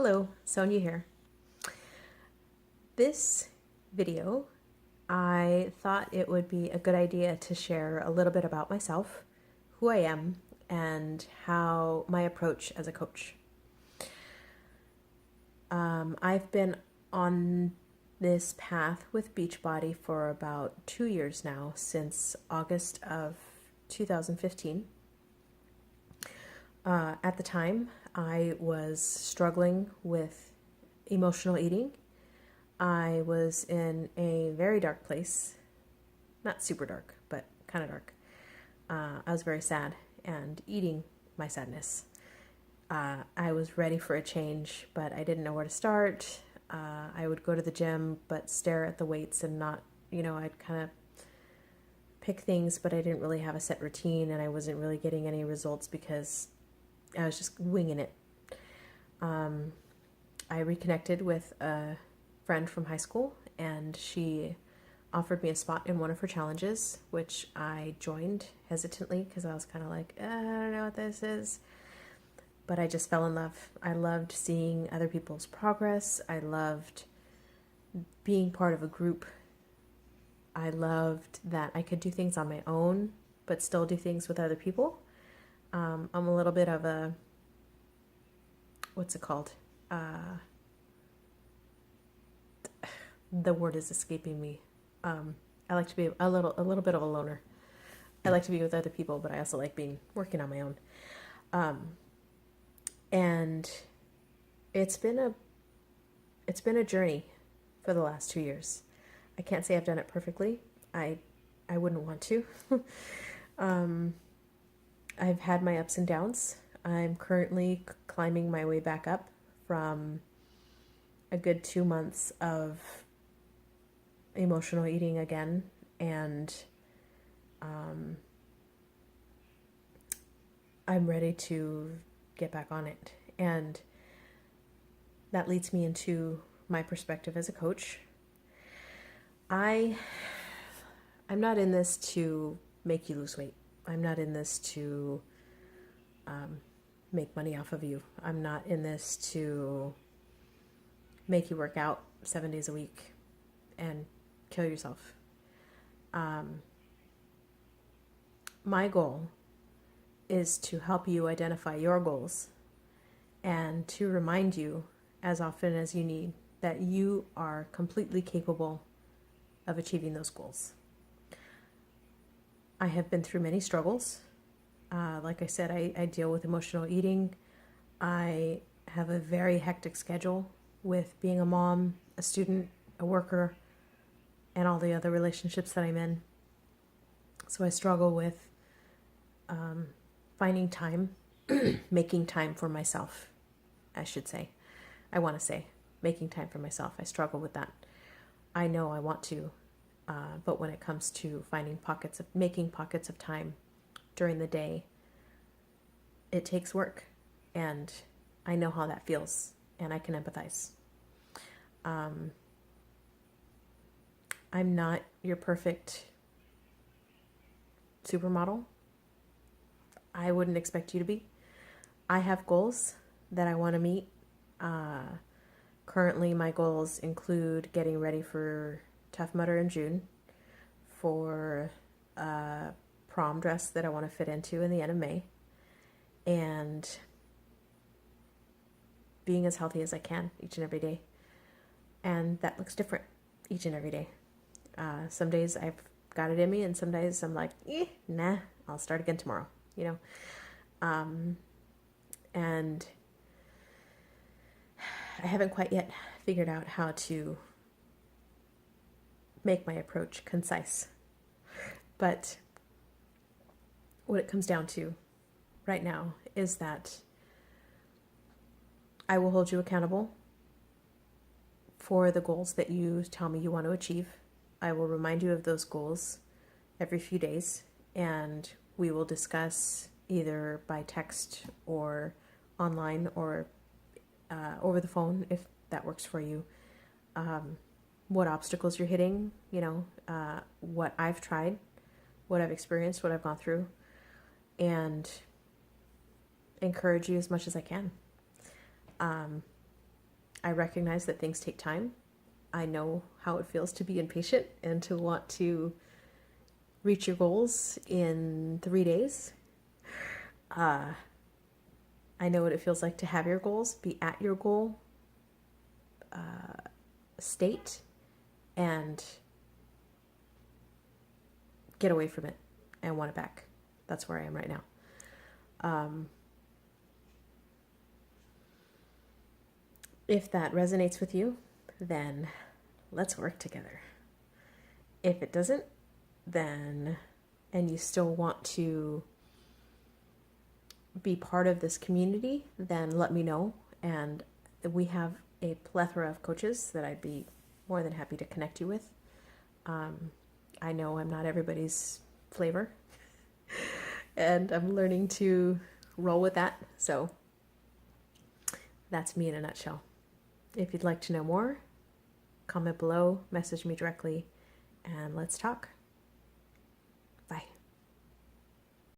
Hello, Sonia here. This video, I thought it would be a good idea to share a little bit about myself, who I am, and how my approach as a coach. I've been on this path with Beachbody for about 2 years now, since August of 2015. At the time, I was struggling with emotional eating. I was in a very dark place, not super dark, but kind of dark. I was very sad and eating my sadness. I was ready for a change, but I didn't know where to start. I would go to the gym, but stare at the weights and not, I'd kind of pick things, but I didn't really have a set routine, and I wasn't really getting any results because I was just winging it. I reconnected with a friend from high school, and she offered me a spot in one of her challenges, which I joined hesitantly because I was kind of like, I don't know what this is. But I just fell in love. I loved seeing other people's progress. I loved being part of a group. I loved that I could do things on my own, but still do things with other people. I'm a little bit of a, what's it called? The word is escaping me. I like to be a little bit of a loner. I like to be with other people, but I also like working on my own. And it's been a journey for the last 2 years. I can't say I've done it perfectly. I wouldn't want to. I've had my ups and downs. I'm currently climbing my way back up from a good 2 months of emotional eating again, and I'm ready to get back on it. And that leads me into my perspective as a coach. I'm not in this to make you lose weight. I'm not in this to make money off of you. I'm not in this to make you work out 7 days a week and kill yourself. My goal is to help you identify your goals and to remind you as often as you need that you are completely capable of achieving those goals. I have been through many struggles. Like I said, I deal with emotional eating. I have a very hectic schedule with being a mom, a student, a worker, and all the other relationships that I'm in. So I struggle with finding time, making time for myself, I should say. I want to say, making time for myself. I struggle with that. I know I want to, but when it comes to making pockets of time during the day, it takes work, and I know how that feels, and I can empathize. I'm not your perfect supermodel. I wouldn't expect you to be. I have goals that I want to meet. Currently, my goals include getting ready for Tough Mudder in June, for a prom dress that I want to fit into in the end of May, and being as healthy as I can each and every day. And that looks different each and every day. Some days I've got it in me, and some days I'm like, nah, I'll start again tomorrow, and I haven't quite yet figured out how to make my approach concise. But what it comes down to right now is that I will hold you accountable for the goals that you tell me you want to achieve. I will remind you of those goals every few days, and we will discuss either by text or online or over the phone, if that works for you, what obstacles you're hitting, what I've tried, what I've experienced, what I've gone through, and encourage you as much as I can. I recognize that things take time. I know how it feels to be impatient and to want to reach your goals in 3 days. I know what it feels like to have your goals, be at your goal state, and get away from it and want it back. That's where I am right now. If that resonates with you, then let's work together. If it doesn't, then, and you still want to be part of this community, then let me know. And we have a plethora of coaches that I'd be more than happy to connect you with. I know I'm not everybody's flavor, and I'm learning to roll with that. So that's me in a nutshell. If you'd like to know more, comment below, message me directly, and let's talk.